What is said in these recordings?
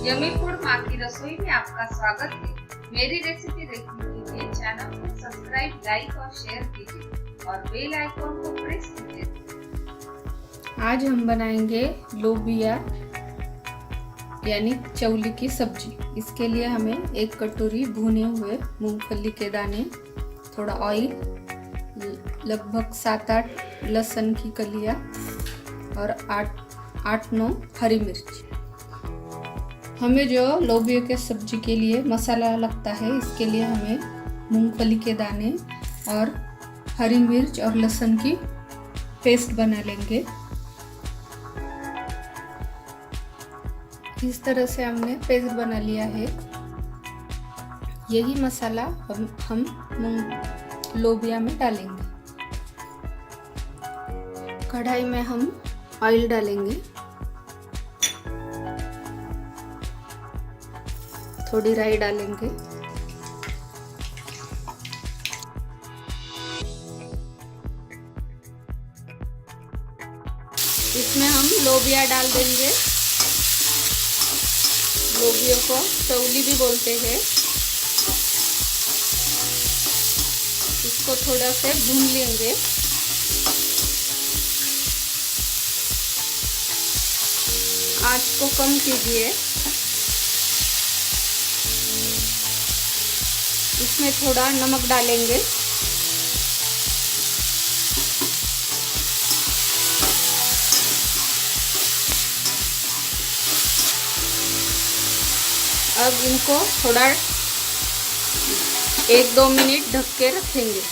Yummy food माँ की रसोई में आपका स्वागत है। मेरी रेसिपी देखने के लिए चैनल को सब्सक्राइब, लाइक और शेयर कीजिए और बेल आइकन को प्रेस कीजिए। आज हम बनाएंगे लोबिया यानी चौली की सब्जी। इसके लिए हमें 1 कटोरी भुने हुए मूंगफली के दाने, थोड़ा ऑयल, लगभग 7-8 लहसुन की कलियां और 8-9 हरी मिर्च। हमें जो लोबिया के सब्जी के लिए मसाला लगता है, इसके लिए हमें मूंगफली के दाने और हरी मिर्च और लहसुन की पेस्ट बना लेंगे। इस तरह से हमने पेस्ट बना लिया है। यही मसाला हम लोबिया में डालेंगे। कढ़ाई में हम ऑयल डालेंगे, थोड़ी राई डालेंगे, इसमें हम लोबिया डाल देंगे। लोबिया को चौली भी बोलते हैं। इसको थोड़ा से भून लेंगे। आंच को कम कीजिए। इसमें थोड़ा नमक डालेंगे। अब इनको थोड़ा 1-2 मिनट ढक के रखेंगे।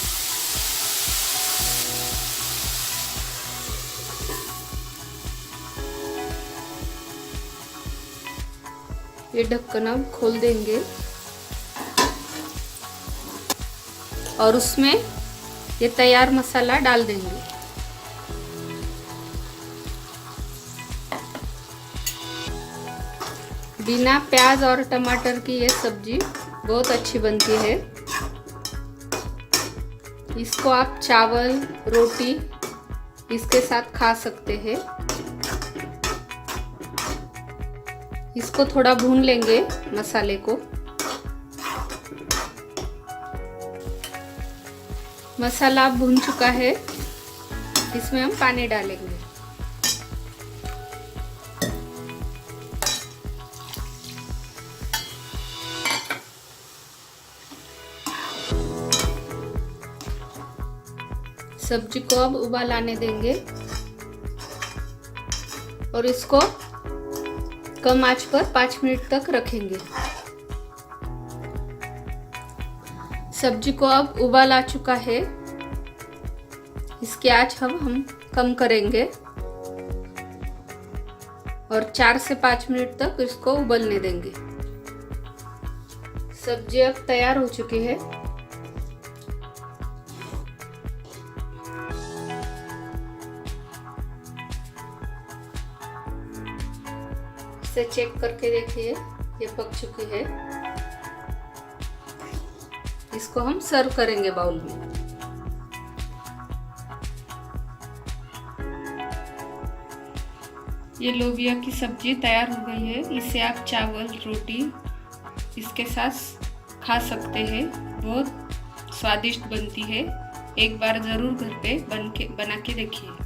ये ढक्कन अब खोल देंगे और उसमें ये तैयार मसाला डाल देंगे। बिना प्याज और टमाटर की ये सब्जी बहुत अच्छी बनती है। इसको आप चावल, रोटी इसके साथ खा सकते हैं। इसको थोड़ा भून लेंगे मसाले को। मसाला भून चुका है, इसमें हम पानी डालेंगे। सब्जी को अब उबाल आने देंगे और इसको कम आंच पर 5 मिनट तक रखेंगे। सब्जी को अब उबाल आ चुका है। इसकी आंच हम कम करेंगे और 4 से 5 मिनट तक इसको उबलने देंगे। सब्जी अब तैयार हो चुकी है। इसे चेक करके देखिए, ये पक चुकी है। इसको हम सर्व करेंगे बाउल में। ये लोबिया की सब्जी तैयार हो गई है। इसे आप चावल, रोटी इसके साथ खा सकते हैं। बहुत स्वादिष्ट बनती है। एक बार ज़रूर घर पे बना के देखिए।